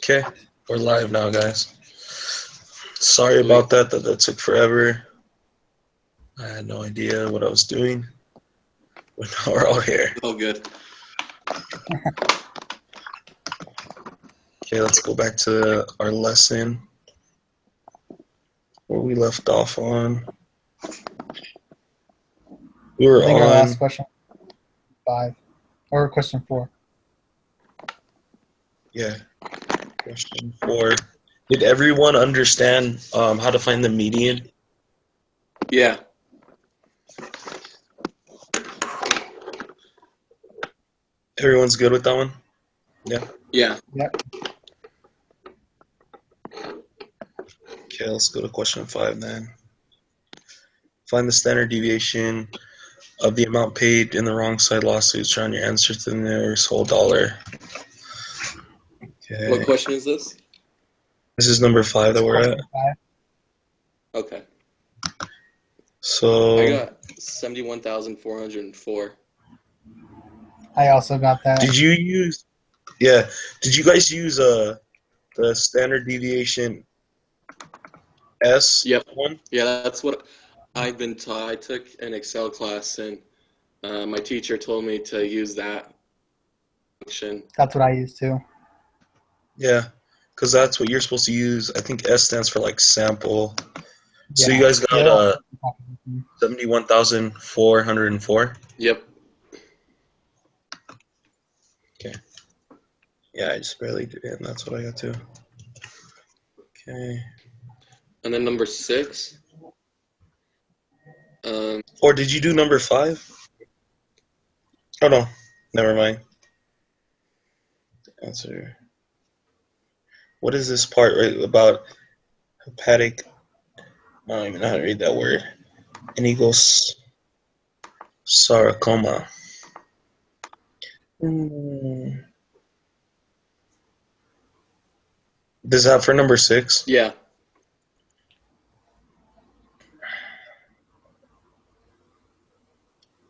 Okay, we're live now, guys. Sorry Sweet. about that took forever. I had no idea what I was doing. But now we're all here. Oh, good. Okay, let's go back to our lesson where we left off on. We were I think our on last question 5 or question 4. question 4. Did everyone understand how to find the median? Yeah. Everyone's good with that one? Yeah. Yeah. Yep. Okay, let's go to question 5 then. Find the standard deviation of the amount paid in the wrong side lawsuits. Round your answer to the nearest whole dollar. Okay. What question is this? This is number 5 that we're at. Question 5. Okay. So I got 71,404. I also got that. did you use? Yeah. Did you guys use the standard deviation S Yep. one? Yeah, that's what I've been taught. I took an Excel class, and my teacher told me to use that function. That's what I used too. Yeah, because that's what you're supposed to use. I think S stands for like sample. So Yeah. you guys got Yeah. 71,404. Yep. Yeah, I just barely did it, and that's what I got too. Okay. And then number 6. Or did you do number 5? Oh no, never mind. Answer. What is this part right about hepatic? I don't even know how to read that word. Sarcoma. Is that for number 6? Yeah.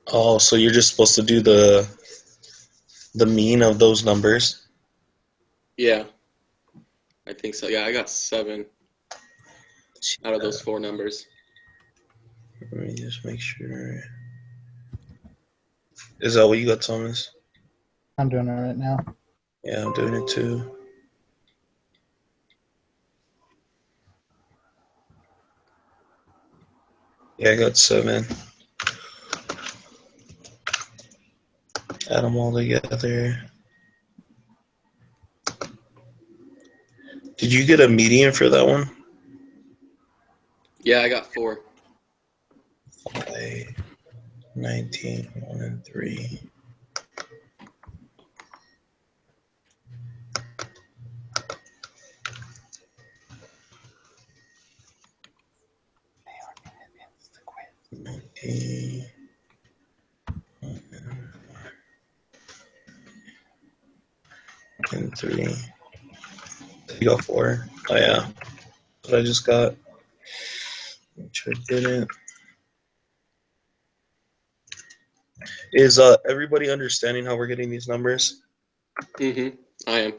Oh, so you're just supposed to do the mean of those numbers. Yeah. I think so. Yeah, I got 7 out of those 4 numbers. Let me just make sure. Is that what you got, Thomas? I'm doing it right now. Yeah, I'm doing it too. Yeah, I got 7. Add them all together. Did you get a median for that one? Yeah, I got 4. 5, 19, 1, and 3. And 3. You got 4. Oh yeah. What I just got. Make sure I did it. Is everybody understanding how we're getting these numbers? I am.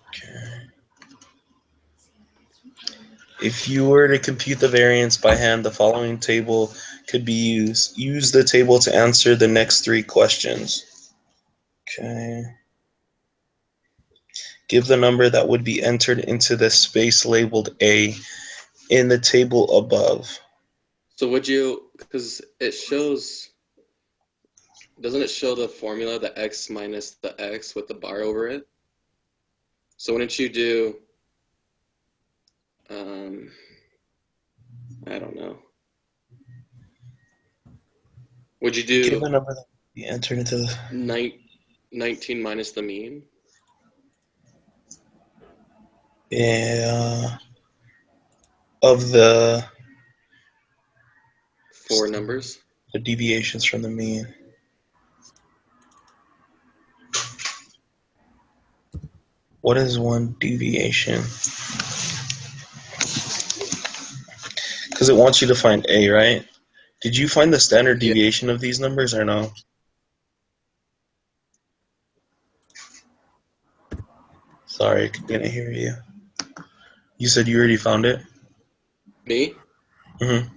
Okay. If you were to compute the variance by hand, the following table could be used. Use the table to answer the next 3 questions. Okay. Give the number that would be entered into the space labeled A in the table above. So would you, because it shows, doesn't it show the formula, the x minus the x with the bar over it? So wouldn't you do, I don't know. Would you Give do the number that would be entered into the 19 minus the mean? Yeah. Of the 4 numbers? the deviations from the mean. What is one deviation? Because it wants you to find A, right? Did you find the standard Yeah. deviation of these numbers or no? Sorry, I couldn't hear you. You said you already found it? Me? Mm-hmm.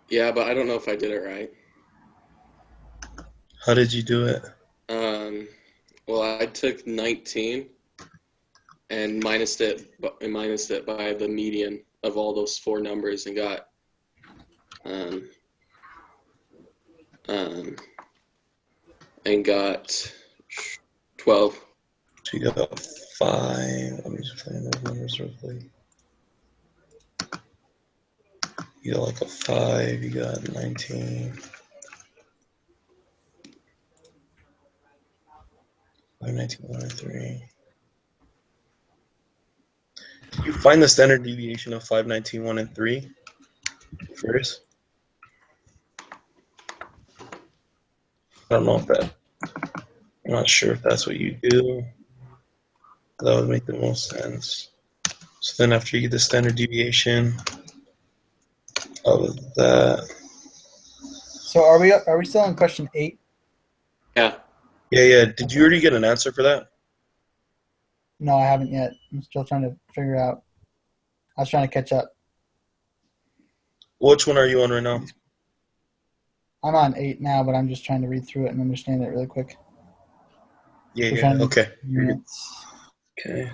Yeah, but I don't know if I did it right. How did you do it? Well, I took 19 and minused it by the median of all those four numbers and got and got 12. So you got 5. Let me just find those numbers real quick. You got like a 5. You got 19. 19, 1, and 3. Did you find the standard deviation of 5, 19, 1, and 3 first? I don't know if that. I'm not sure if that's what you do. That would make the most sense. So then after you get the standard deviation of that. So are we still on question 8? Yeah. Yeah. Did you already get an answer for that? No, I haven't yet. I'm still trying to figure out. I was trying to catch up. Which one are you on right now? I'm on 8 now, but I'm just trying to read through it and understand it really quick. We're Yeah. trying to Okay. units. Okay.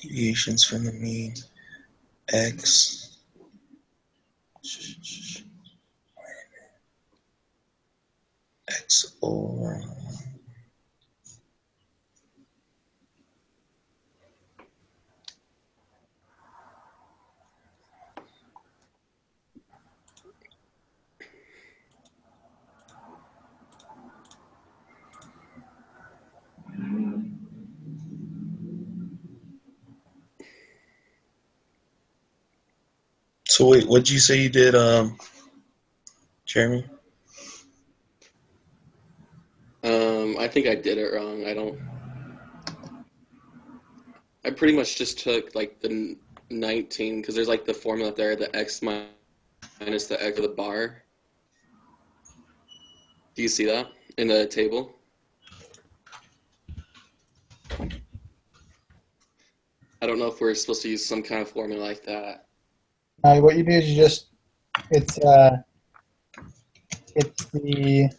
Deviations from the mean. X. X over. So wait, what did you say you did, Jeremy? I think I did it wrong. I pretty much just took like the 19 because there's like the formula there, the x minus the x of the bar. Do you see that in the table? I don't know if we're supposed to use some kind of formula like that. What you do is it's the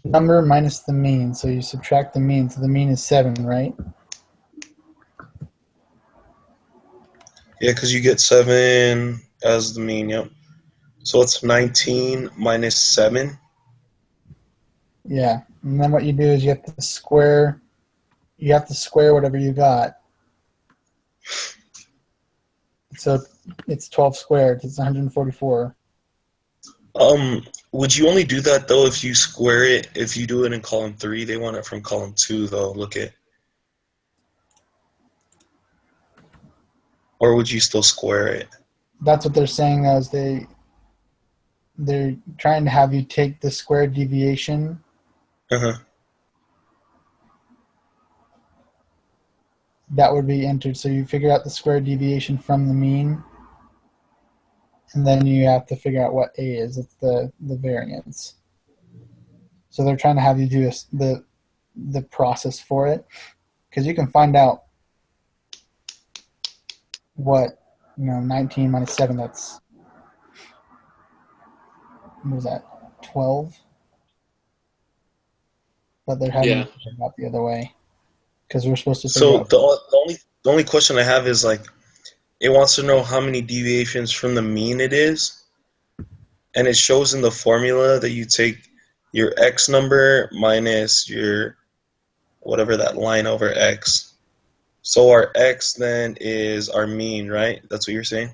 number minus the mean. So you subtract the mean. So the mean is 7, right? Yeah, because you get 7 as the mean, yep. So it's 19 minus 7. Yeah. And then what you do is you have to square whatever you got. So it's 12 squared. It's 144. Would you only do that though if you square it? If you do it in column 3, they want it from column 2 though. Look at. Or would you still square it? That's what they're saying though, is they're trying to have you take the square deviation. Uh-huh. That would be entered. So you figure out the square deviation from the mean, and then you have to figure out what A is. It's the variance. So they're trying to have you do the process for it, because you can find out what 19 minus 7. That's, what was that, 12? But they're having Yeah. you figure it out the other way, because we're supposed to figure So out. the only question I have is like, it wants to know how many deviations from the mean it is, and it shows in the formula that you take your x number minus your whatever that line over x. So our x then is our mean, right? That's what you're saying?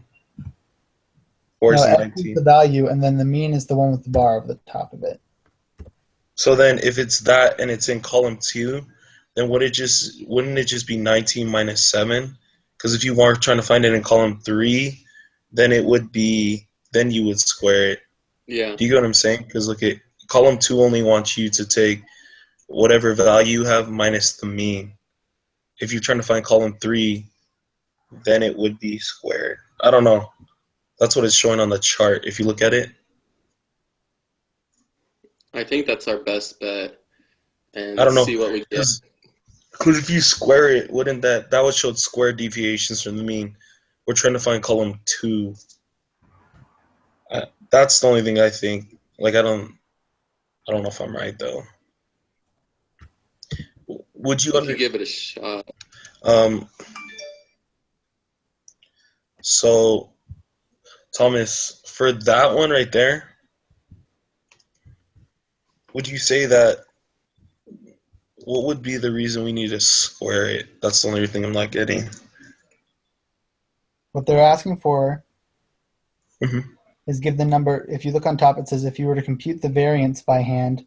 Or No, is it X is 19? the value, and then the mean is the one with the bar over the top of it. So then if it's that and it's in column 2, then wouldn't it just be 19 minus 7? Because if you were trying to find it in column 3, then you would square it. Yeah. Do you get what I'm saying? Because look at column 2 only wants you to take whatever value you have minus the mean. If you're trying to find column 3, then it would be squared. I don't know. That's what it's showing on the chart. If you look at it, I think that's our best bet, and I don't know, see what we get. because if you square it, wouldn't that would show square deviations from the mean? We're trying to find column 2. That's the only thing I think. Like I don't know if I'm right though. Would you We could give it a shot. So Thomas, for that one right there, would you say that what would be the reason we need to square it? That's the only thing I'm not getting. What they're asking for Mhm. is give the number. If you look on top, it says if you were to compute the variance by hand,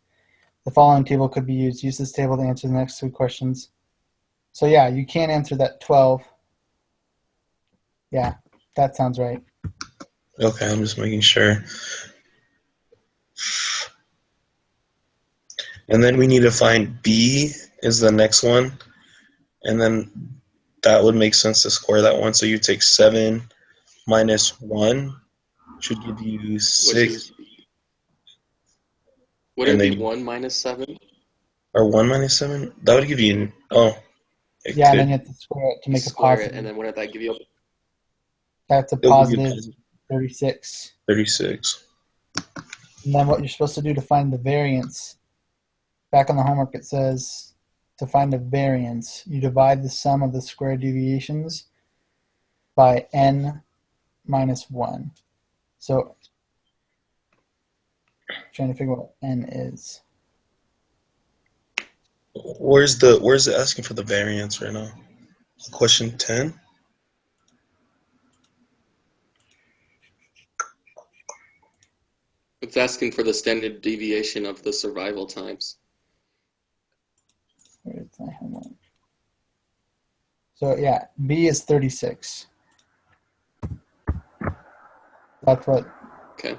the following table could be used. Use this table to answer the next 2 questions. So yeah, you can answer that 12. Yeah, that sounds right. Okay, I'm just making sure. And then we need to find B is the next one. And then that would make sense to square that one. So you take 7 minus 1 should give you 6. Would And it be then 1 minus 7? or 1 minus 7? That would give you, it Yeah, and could. then you have to square it to make a Square positive. it, and then wouldn't that give you? That's a It'll give you positive 36. 36. And then what you're supposed to do to find the variance, back on the homework it says to find the variance, you divide the sum of the square deviations by n minus 1. So trying to figure out what n is. Where's it asking for the variance right now? Question 10? It's asking for the standard deviation of the survival times. Where's my homework? So yeah, B is 36. That's what. Okay.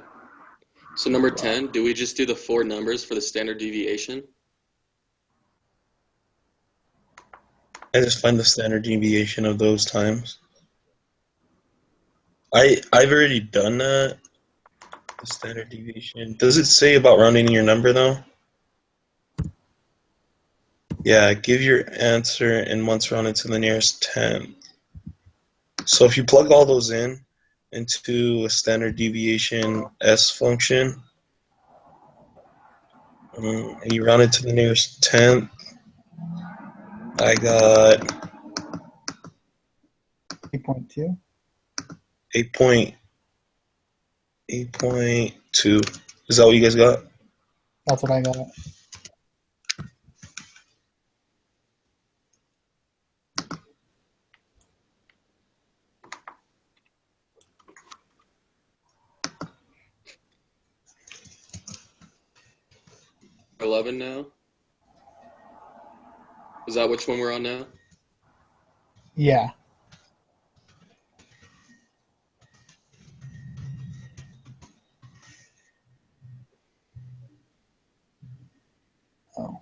So number 10, do we just do the 4 numbers for the standard deviation? I just find the standard deviation of those times. I've already done that. The standard deviation. Does it say about rounding your number though? Yeah, give your answer and once rounded to the nearest 10. So if you plug all those in into a standard deviation S function, and you round it to the nearest 10th, I got 8.2. 8.2. Is that what you guys got? That's what I got. We're 11 now? Is that which one we're on now? Yeah. Oh.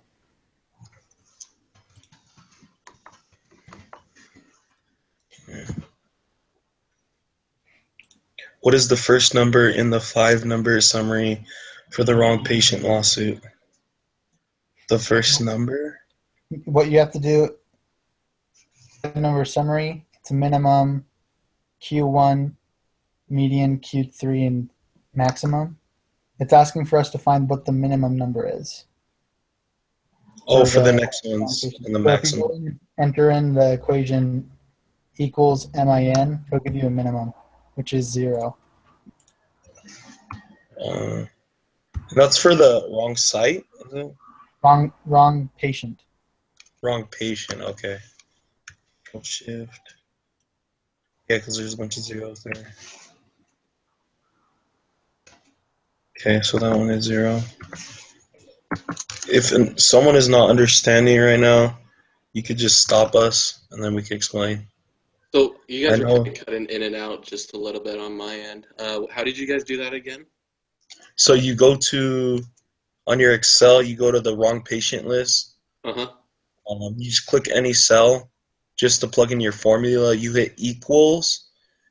What is the first number in the 5-number summary for the wrong patient lawsuit? The first number? What you have to do, number summary, it's a minimum, Q1, median, Q3, and maximum. It's asking for us to find what the minimum number is. Oh, for the next ones and the So if you go maximum. and enter in the equation equals MIN, it'll give you a minimum, which is 0. That's for the wrong site, is it? Wrong patient. Wrong patient, okay. Control Shift. Yeah, because there's a bunch of zeros there. Okay, so that one is 0. If someone is not understanding right now, you could just stop us and then we can explain. So you guys I are know. kind of cutting in and out just a little bit on my end. How did you guys do that again? So you go to, on your Excel, you go to the wrong patient list. Uh-huh. You just click any cell just to plug in your formula. You hit equals.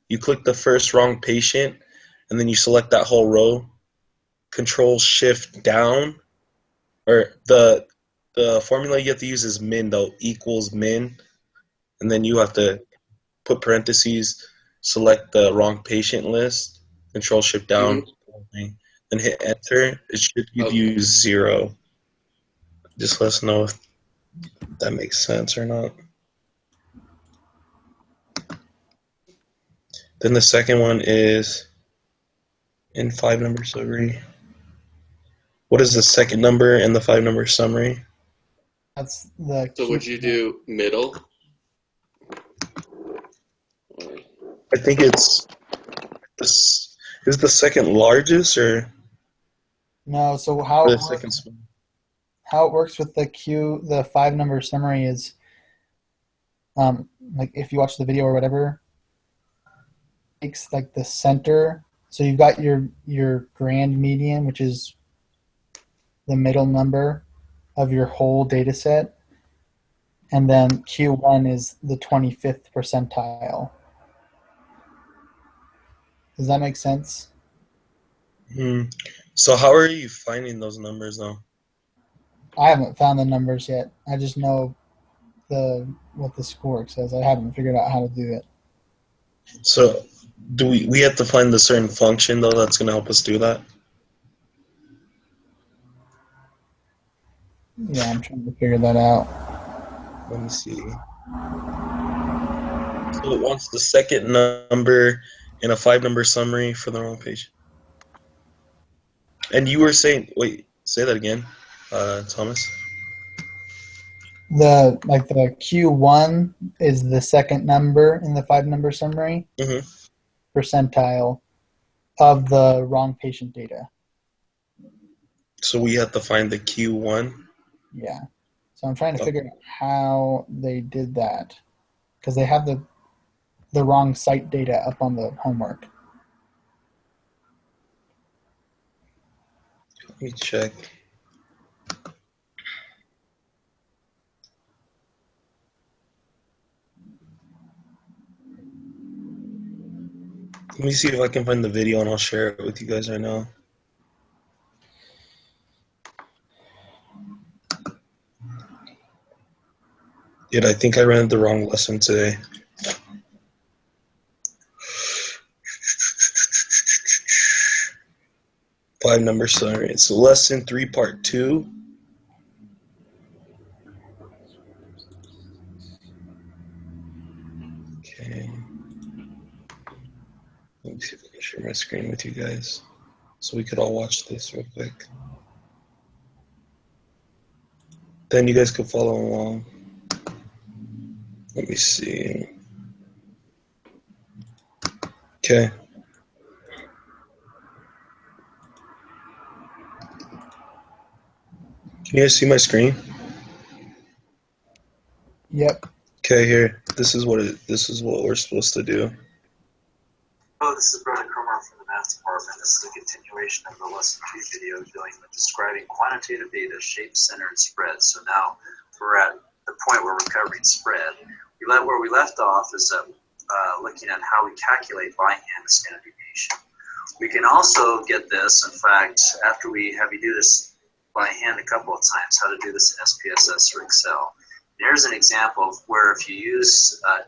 You click the first wrong patient, and then you select that whole row, Control Shift down, or the formula you have to use is min though, equals min, and then you have to put parentheses, select the wrong patient list, Control Shift down, then hit enter. It should give you 0. Just let us know if that makes sense or not. Then the second one is in 5-number summary. What is the second number in the 5-number summary? That's the. So would you do middle? I think it's this is the second largest, or No, so how the it second works, small? how it works with the 5-number summary is, like if you watch the video or whatever, takes like the center. So you've got your grand median, which is the middle number of your whole data set, and then Q1 is the 25th percentile. Does that make sense? So how are you finding those numbers though? I haven't found the numbers yet. I just know what the score says. I haven't figured out how to do it. So do we have to find the certain function though that's gonna help us do that? Yeah, I'm trying to figure that out. Let me see. So it wants the second number in a 5-number summary for the wrong page. And you were saying, wait, say that again, Thomas. The Q1 is the second number in the 5-number summary percentile of the wrong patient data. So we have to find the Q1. Yeah. So I'm trying to figure out how they did that, because they have the wrong site data up on the homework. Let me check. Let me see if I can find the video and I'll share it with you guys right now. Dude, I think I ran the wrong lesson today. Five-number summary. It's lesson 3, part 2. Okay. Let me see if I can share my screen with you guys so we could all watch this real quick. Then you guys could follow along. Let me see. Okay. Can you guys see my screen? Yep. Okay, here. This is what we're supposed to do. Hello, this is Brother Cromer from the Math Department. This is a continuation of the Lesson 2 video dealing with describing quantitative data, shape, center, and spread. So now we're at the point where we're covering spread. Where we left off is looking at how we calculate by hand the standard deviation. We can also get this, in fact, after we have you do this by hand a couple of times, how to do this in SPSS or Excel. There's an example of where if you use a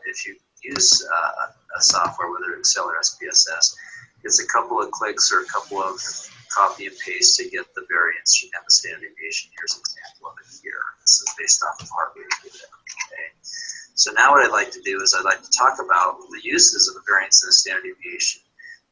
software, whether Excel or SPSS, it's a couple of clicks or a couple of copy and paste to get the variance and the standard deviation. Here's an example of it here. This is based off of Harvard data. Okay. So now what I'd like to do is I'd like to talk about the uses of the variance and the standard deviation.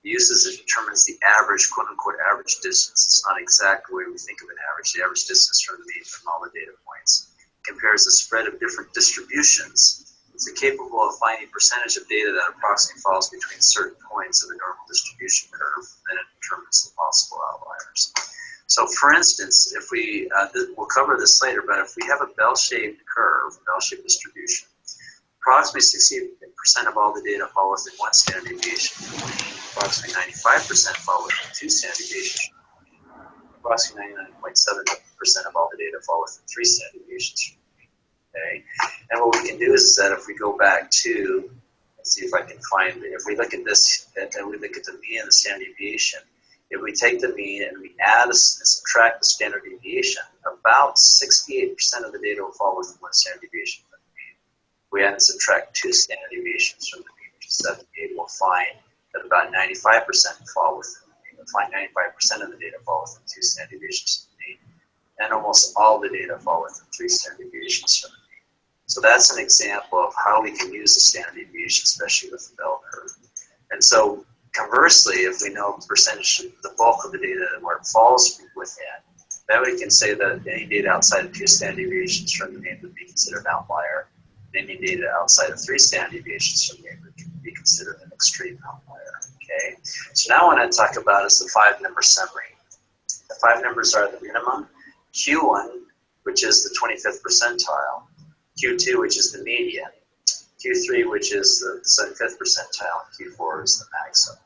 The uses, it determines the average, quote unquote, average distance. It's not exactly the way we think of an average. The average distance from the mean from all the data points. It compares the spread of different distributions. It's capable of finding percentage of data that approximately falls between certain points of the normal distribution curve, and it determines the possible outliers. So for instance, if we'll cover this later, but if we have a bell-shaped curve, bell-shaped distribution, approximately 60% of all the data fall within one standard deviation, approximately 95% fall within 2 standard deviations, approximately 99.7% of all the data fall within 3 standard deviations. Okay. And what we can do is that if we go back to Let's see if I can find it. If we look at this, and we look at the mean and the standard deviation, if we take the mean and we add and subtract the standard deviation, about 68% of the data will fall within one standard deviation from the mean. If we add and subtract 2 standard deviations from the mean, which is 78, we'll find that about 95% fall within the mean. We'll find 95% of the data fall within 2 standard deviations from the mean, and almost all the data fall within 3 standard deviations from the mean. So that's an example of how we can use the standard deviation, especially with the bell curve. And so conversely, if we know percentage, the bulk of the data where it falls within, then we can say that any data outside of 2 standard deviations from the mean would be considered an outlier. And any data outside of 3 standard deviations from the mean would be considered an extreme outlier. Okay. So now what I want to talk about is the 5-number summary. The 5 numbers are the minimum, Q1, which is the 25th percentile, Q2, which is the median, Q3, which is the 75th percentile, Q4 is the maximum.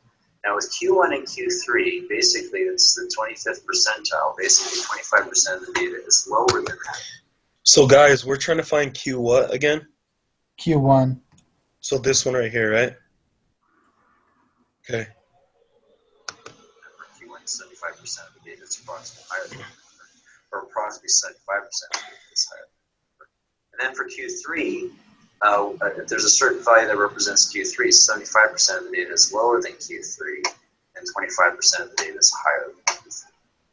Now with Q1 and Q3, basically it's the 25th percentile, basically 25% of the data is lower than that. So guys, we're trying to find Q what again? Q1. So this one right here, right? Okay. Q1 is 75% of the data is approximately higher than that, or approximately 75% of the data is higher. And then for Q3, if there's a certain value that represents Q3, 75% of the data is lower than Q3, and 25% of the data is higher than Q3.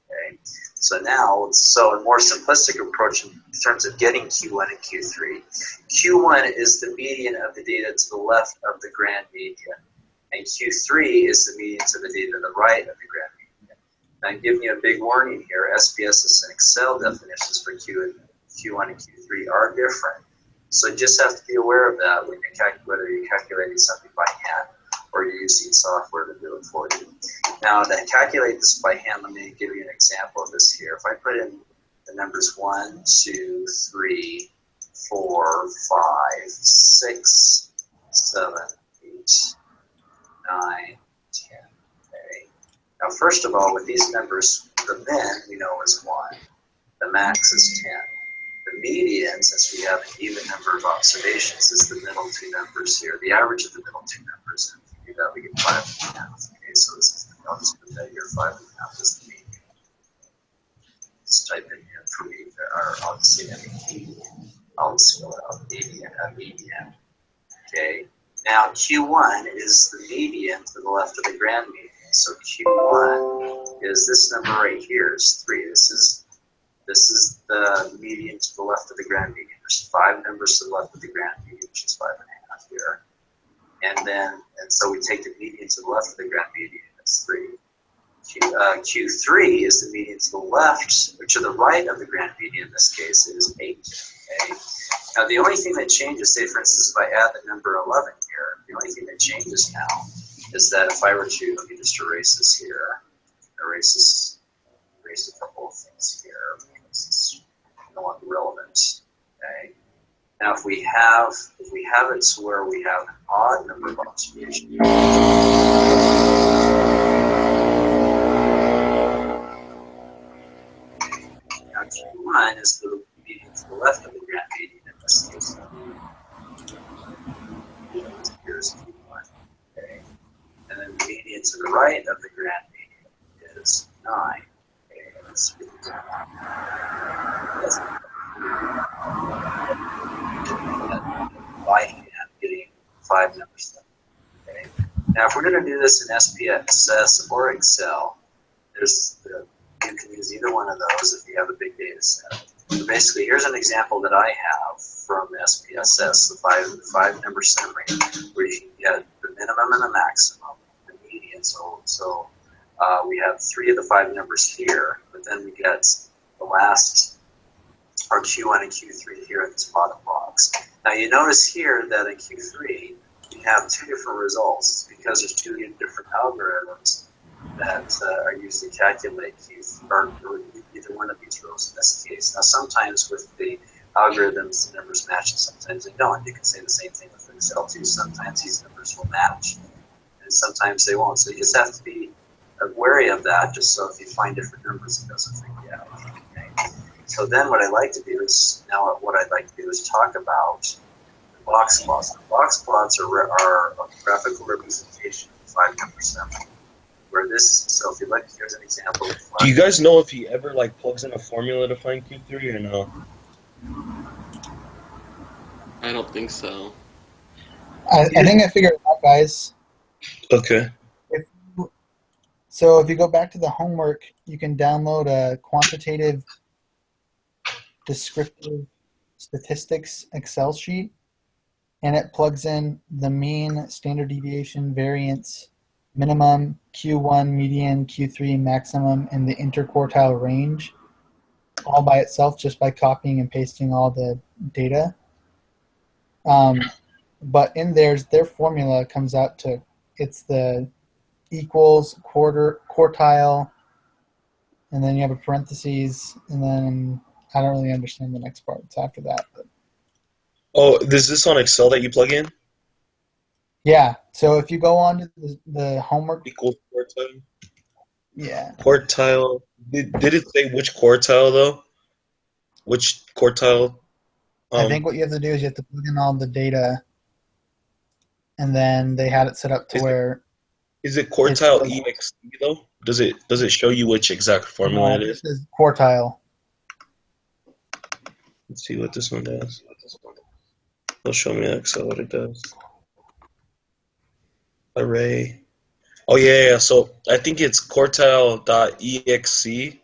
Okay? So now, a more simplistic approach in terms of getting Q1 and Q3. Q1 is the median of the data to the left of the grand median, and Q3 is the median to the data to the right of the grand median. Now, I'm giving you a big warning here. SPSS and Excel definitions for Q1 and Q3 are different. So you just have to be aware of that when whether you're calculating something by hand or you're using software to do it for you. Now, to calculate this by hand, let me give you an example of this here. If I put in the numbers 1, 2, 3, 4, 5, 6, 7, 8, 9, 10. Okay. Now, first of all, with these numbers, the min we know is 1. The max is 10. The median, since we have an even number of observations, is the middle 2 numbers here. The average of the middle 2 numbers. And if we do that, we get 5.5. Okay, so this is, I'll just put that here. 5.5 is the median. Let's type in here for me, or I'll just say MED. I'll spell it out, median. Okay. Now Q1 is the median to the left of the grand median. So Q1 is this number right here is 3. This is the median to the left of the grand median. There's 5 numbers to the left of the grand median, which is 5.5 here. And so we take the median to the left of the grand median, that's 3. Q3 is the median to the left, or to the right of the grand median, in this case, is 8. Okay? Now the only thing that changes, say for instance, if I add the number 11 here, the only thing that changes now is that if I were to, let me just erase this here, erase a couple of things here because it's no longer relevant. Okay. Now, if we have it to where we have an odd number of observations. Now, Q1 is the median to the left of the grand median in this case. Here's Q1. Okay. And then the median to the right of the grand median is 9. By hand, getting 5 numbers. Okay. Now, if we're going to do this in SPSS or Excel, you can use either one of those if you have a big data set. So basically, here's an example that I have from SPSS, the 5 number summary, where you can get the minimum and the maximum, the median. So we have 3 of the 5 numbers here, but then we get the last, our Q1 and Q3 here in this bottom box. Now you notice here that in Q3, we have 2 different results because there's 2 different algorithms that are used to calculate or either one of these rows in this case. Now sometimes with the algorithms, the numbers match and sometimes they don't. You can say the same thing with Excel too. Sometimes these numbers will match and sometimes they won't. So you just have to be wary of that, just so if you find different numbers, it doesn't freak you out. Okay. So then what I'd like to do is talk about box plots. Box plots are a graphical representation of 5-10%. Where this, so if you like, here's an example of Do you guys know if he ever like plugs in a formula to find Q3 or no? I don't think so. I think I figured it out, guys. Okay. So if you go back to the homework, you can download a quantitative descriptive statistics Excel sheet, and it plugs in the mean, standard deviation, variance, minimum, Q1, median, Q3, maximum, and the interquartile range all by itself just by copying and pasting all the data. But in their formula comes out to, it's the equals, quartile, and then you have a parentheses, and then I don't really understand the next parts after that. But Oh, is this on Excel that you plug in? yeah, so if you go on to the homework, Equals quartile. yeah, Quartile. Did it say which quartile though? Which quartile? I think what you have to do is you have to plug in all the data, and then they had it set up to where Is it quartile EXC though? Does it show you which exact formula it is? this is quartile. Let's see what this one does. It'll show me in Excel what it does. Array. Oh yeah. So I think it's quartile.exe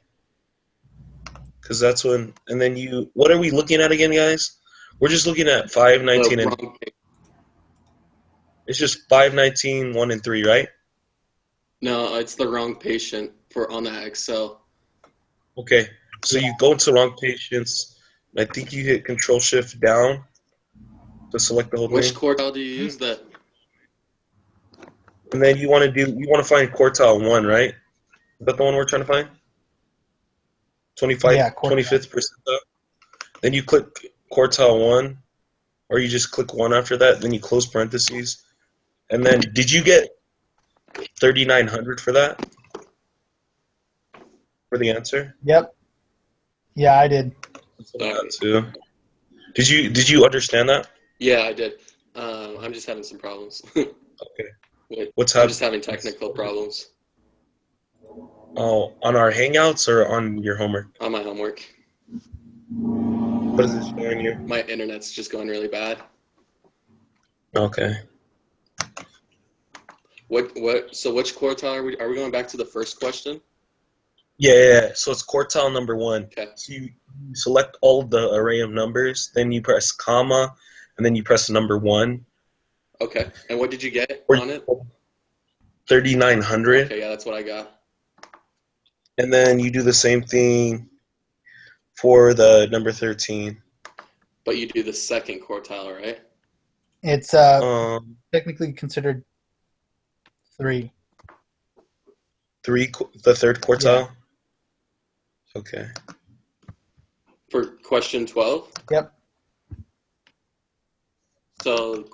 because that's when. And then you. What are we looking at again, guys? We're just looking at 5, 19, and it's just 5, 19, 1, and 3, right? No, it's the wrong patient for on the Excel. Okay. So you go into wrong patients. I think you hit Control Shift down to select the whole Which thing. quartile do you use that? And then you want to find quartile 1, right? Is that the one we're trying to find? 25th percentile. Then you click quartile 1, or you just click 1 after that. Then you close parentheses. And then, did you get 3,900 for that? For the answer? Yep. Yeah, I did. Too. Did you understand that? Yeah, I did. I'm just having some problems. Okay. Wait, What's I'm happening? just having technical problems Oh, on our Hangouts or on your homework? on my homework. What is this showing you? My internet's just going really bad. Okay. So which quartile are we going back to the first question? Yeah. So it's quartile number 1. Okay. So you select all of the array of numbers, then you press comma, and then you press number 1. Okay. And what did you get on it? 3,900. Okay, yeah, that's what I got. And then you do the same thing for the number 13. But you do the second quartile, right? It's technically considered 3. 3, the third quartile? Yeah. Okay. For question 12? Yep. So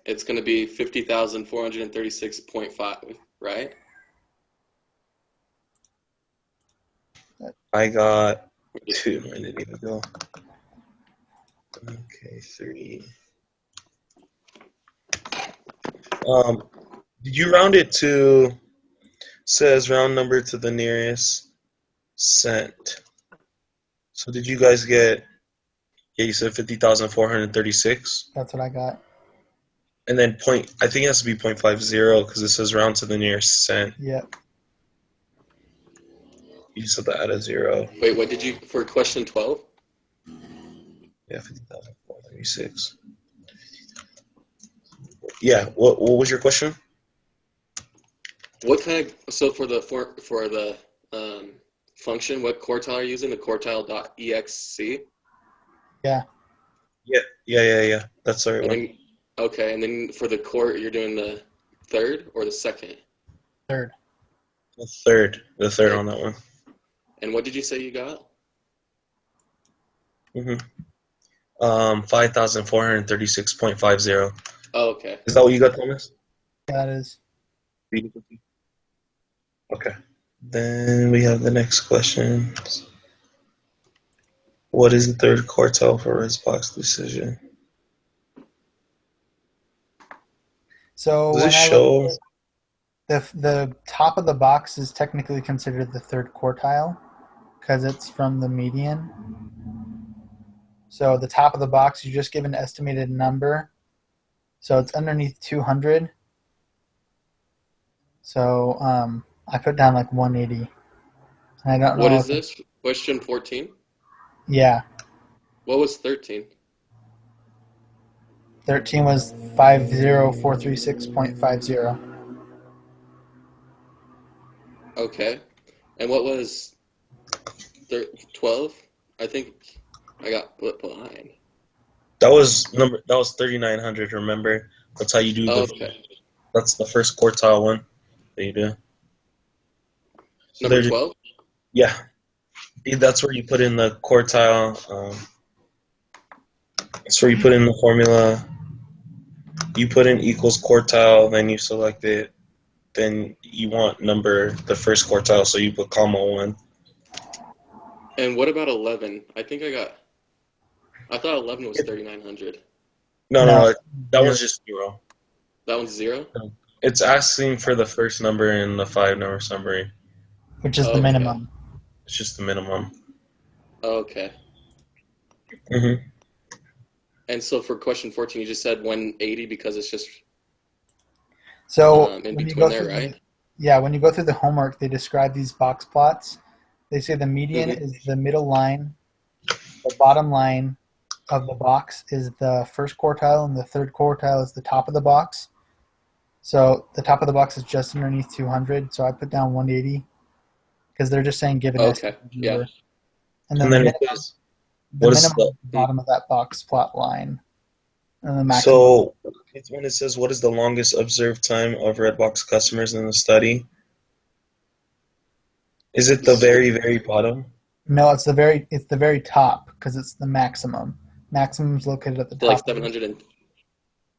it's going to be 50,436.5, right? I got 2. I didn't even go. Okay, 3. Did you round it to, says round number to the nearest cent. So did you guys get, yeah, you said 50,436? That's what I got. And then I think it has to be 0.50 because it says round to the nearest cent. Yep. You just have to add a 0. Wait, what did you, for question 12? Yeah, 50,436. Yeah, what was your question? What kind of, so for the function, what quartile are you using? The quartile.exe? Yeah. Yeah. That's the right one. Okay, and then for the quart, you're doing the third or the second? Third. The third on that one. And what did you say you got? 5,436.50. Oh, okay. Is that what you got, Thomas? That is. Okay. Then we have the next question. What is the third quartile for Red Box decision? So Does when it I show? look at the top of the box is technically considered the third quartile because it's from the median. So the top of the box, you just give an estimated number. So it's underneath 200. So I put down like 180. I don't know. What is this? Question 14? Yeah, What was 13? 13 was 50436.50. Okay. And what was 12? I think I got put behind. That was 3,900. Remember, that's how you do the. Okay. That's the first quartile one that you do. So Number 12? yeah, that's where you put in the quartile. That's where you put in the formula. You put in equals quartile, then you select it. Then you want the first quartile, so you put comma 1. And what about 11? I thought 11 was 3,900. No, No. that was just 0. That one's 0? It's asking for the first number in the 5-number summary. Which is the Okay. minimum. It's just the minimum. Okay. hmm And so for question 14, you just said 180 because it's just So in when you between go there, through right? when you go through the homework, they describe these box plots. They say the median Mhm. is the middle line, the bottom line of the box is the first quartile, and the third quartile is the top of the box. So the top of the box is just underneath 200. So I put down 180 because they're just saying give an Okay. estimated Yeah. number. And then And the then it minimum, says, the what is minimum is the bottom of that box plot line, and the maximum. so it's when it says what is the longest observed time of Redbox customers in the study? Is it the very, very bottom? No, it's the very top because it's the maximum. Maximum is located at the So like top. 700 and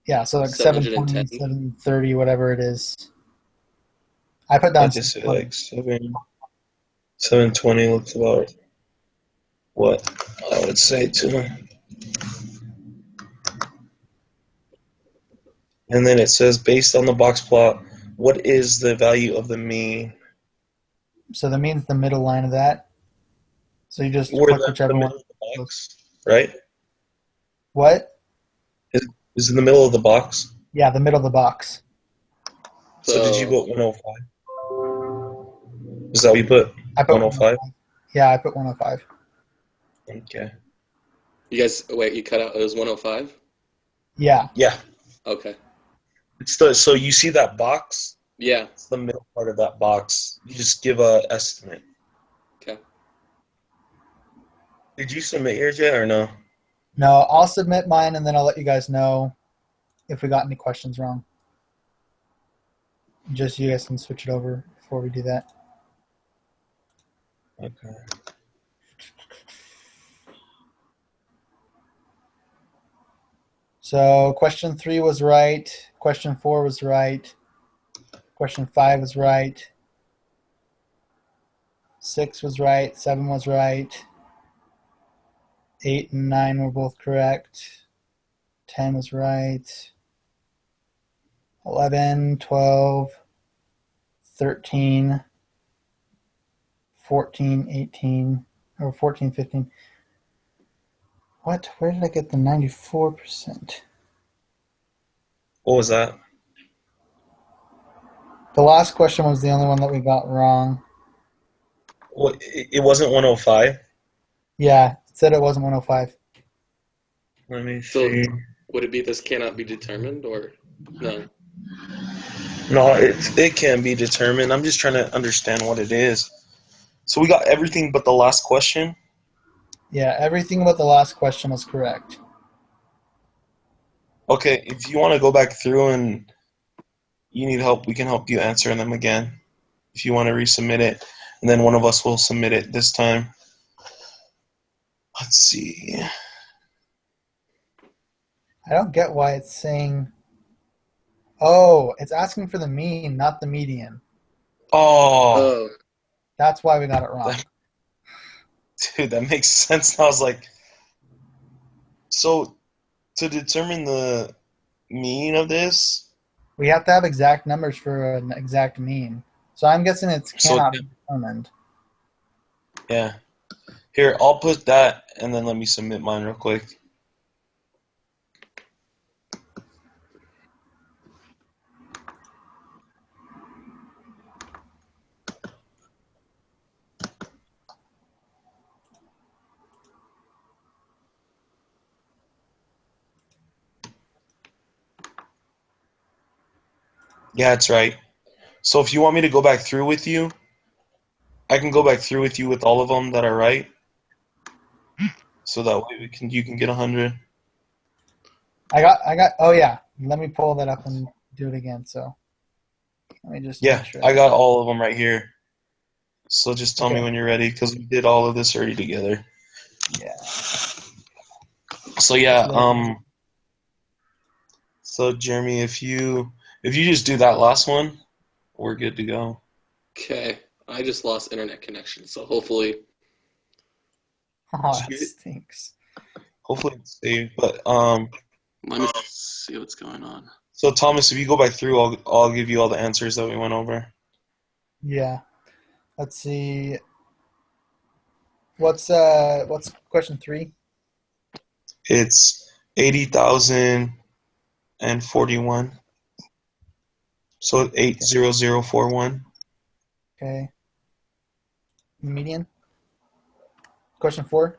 Yeah, so like 710. 720, 730, whatever it is. I put I down just say 720. like 720 looks about what I would say too. And then it says based on the box plot, what is the value of the mean? So the mean's the middle line of that. So you just Or click the whichever one. middle of the box, right? What? Is in the middle of the box. Yeah, the middle of the box. So did you So put 105? Is that what you put? I put 105? Yeah, I put 105. Okay. you guys, wait, you cut out, it was 105? Yeah. Yeah. Okay. So you see that box? Yeah. It's the middle part of that box. You just give a estimate. Okay. Did you submit yours yet or no? No, I'll submit mine and then I'll let you guys know if we got any questions wrong. Just you guys can switch it over before we do that. Okay. So question 3 was right. Question 4 was right. Question 5 was right. 6 was right. 7 was right. 8 and 9 were both correct. 10 was right. 11, 12, 13, 14, 18, or 14, 15. What? Where did I get the 94%? What was that? The last question was the only one that we got wrong. Well, it wasn't 105. Yeah, it said it wasn't 105. Let me So see. would it be this cannot be determined or no? No, it can be determined. I'm just trying to understand what it is. So we got everything but the last question. Yeah, everything but the last question was correct. Okay, if you want to go back through and you need help, we can help you answer them again. If you want to resubmit it, and then one of us will submit it this time. Let's see. I don't get why it's saying. Oh, it's asking for the mean, not the median. Oh, Oh, That's why we got it wrong. Dude, that makes sense. And I was like, so to determine the mean of this, We have to have exact numbers for an exact mean. So I'm guessing it So- cannot be determined. yeah. Here, I'll put that and then let me submit mine real quick. Yeah, it's right. So if you want me to go back through with you, I can go back through with you with all of them that are right. So that way you can get 100. Oh yeah. Let me pull that up and do it again. So let me just Yeah, make sure. I got all of them right here. So just tell me Okay. when you're ready because we did all of this already together. Yeah. So yeah, Just load. so Jeremy, if you just do that last one, we're good to go. Okay. I just lost internet connection, so hopefully. Oh, that stinks. Hopefully it's saved. But Let me see what's going on. so Thomas, if you go back through, I'll give you all the answers that we went over. Yeah. Let's see. What's question 3? It's 80,041. So 80041. Okay. Median. Question 4.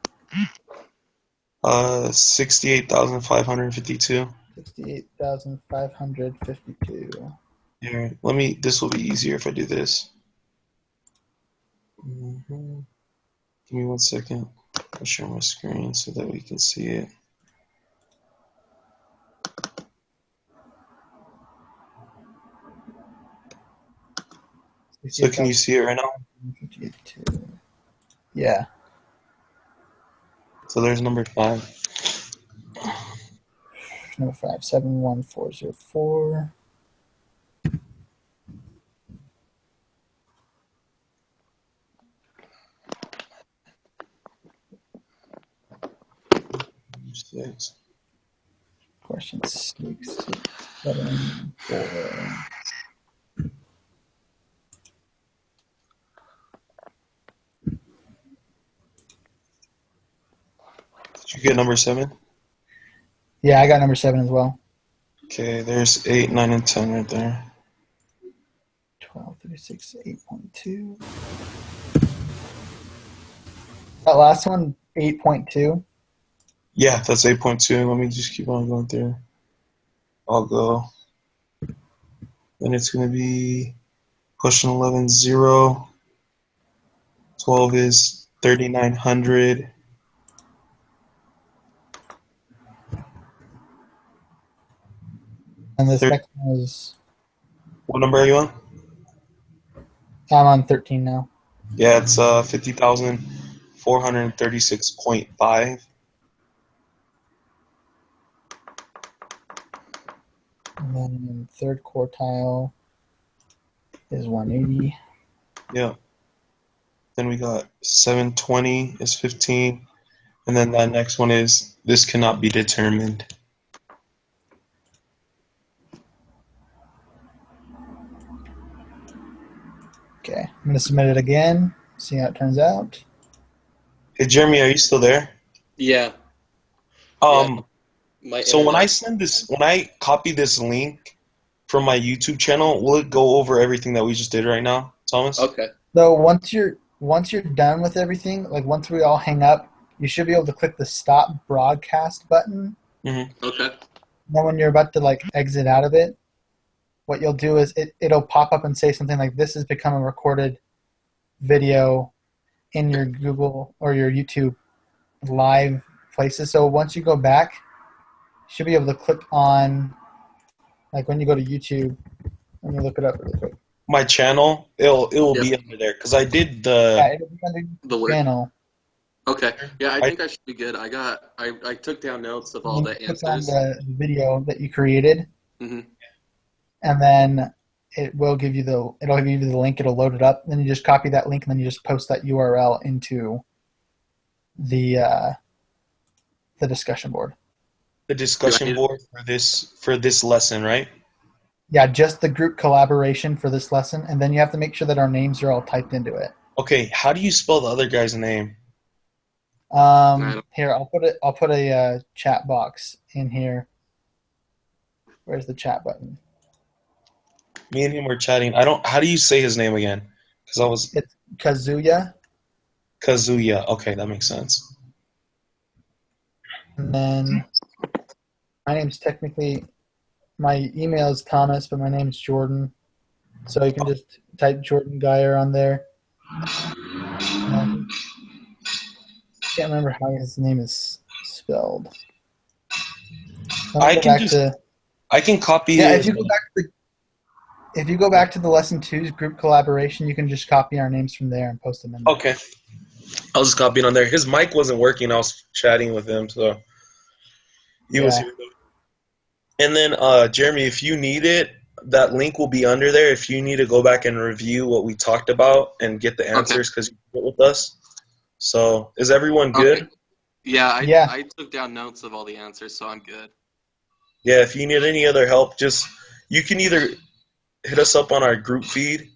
68,552. 68,552. Here, this will be easier if I do this. Give me 1 second. I'll share my screen so that we can see it. So can you see it right now? 58,552. Yeah. So there's number 5. Number 5, 71404. Six. Question 6, 7, 4. Did you get number 7? Yeah, I got number 7 as well. Okay, there's 8, 9, and 10 right there. 12, 36, 8.2. That last one, 8.2. Yeah, that's 8.2. Let me just keep on going through. I'll go. Then it's going to be question 11, 0. 12 is 3,900. And this next one is, What number are you on? I'm on 13 now. Yeah, it's 50,436.5. And then third quartile is 180. Yeah. Then we got 720 is 15. And then that next one is this cannot be determined. Okay, I'm going to submit it again, see how it turns out. Hey, Jeremy, are you still there? Yeah. My So when internet. when I copy this link from my YouTube channel, will it go over everything that we just did right now, Thomas? Okay. So once you're done with everything, like once we all hang up, you should be able to click the stop broadcast button. Mm-hmm. Okay. Then when you're about to like exit out of it, what you'll do is it'll pop up and say something like, this has become a recorded video in your Google or your YouTube live places. So once you go back, you should be able to click on, like when you go to YouTube, let me look it up really quick. My channel, it will Yep. be under there because I did Yeah, it'll be under The your word. channel. Okay. Yeah, I think I should be good. I took down notes of all And the you click on answers. the video that you created, hmm and then it'll give you the link. It'll load it up. Then you just copy that link, and then you just post that URL into the discussion board. The discussion need- board for this lesson, right? Yeah, just the group collaboration for this lesson, and then you have to make sure that our names are all typed into it. Okay, how do you spell the other guy's name? Here, I'll put a chat box in here. Where's the chat button? Me and him were chatting. How do you say his name again? Because I was It's Kazuya, Kazuya. Okay, that makes sense. and then my name's my email is Thomas, but my name's Jordan. So you can just type Jordan Geyer on there. Can't remember how his name is spelled. I can copy. Yeah, it. if you go back to the lesson 2's group collaboration, you can just copy our names from there and post them in there. Okay. I was just copying on there. His mic wasn't working. I was chatting with him, so he was here. And then, Jeremy, if you need it, that link will be under there. If you need to go back and review what we talked about and get the answers because you did it with us. So, is everyone good? Okay. Yeah, I took down notes of all the answers, so I'm good. Yeah, if you need any other help, you can either hit us up on our group feed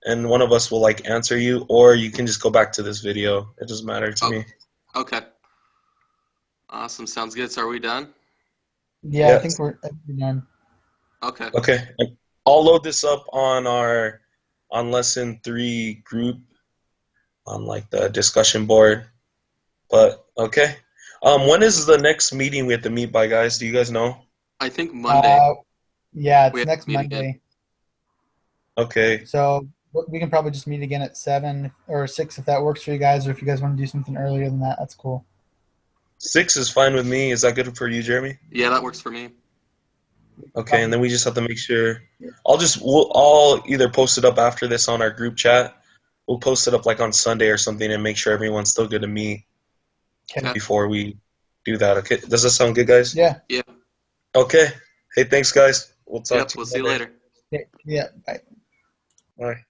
and one of us will answer you, or you can just go back to this video. It doesn't matter to me. Okay. Awesome. Sounds good. So are we done? Yeah, Yes. I think we're done. Okay. Okay. I'll load this up on lesson 3 group on the discussion board. But okay. When is the next meeting we have to meet by, guys? Do you guys know? I think Monday. Yeah, We it's have next to meet Monday. again. Okay. So we can probably just meet again at 7 or 6 if that works for you guys, or if you guys want to do something earlier than that, that's cool. 6 is fine with me. Is that good for you, Jeremy? Yeah, that works for me. Okay, and then we just have to make sure. I'll either post it up after this on our group chat. We'll post it up on Sunday or something and make sure everyone's still good to meet Okay. before we do that. Okay, does that sound good, guys? Yeah. Yeah. Okay. Hey, thanks, guys. We'll talk Yep. to We'll you see you later. later. Yeah. Bye. Bye.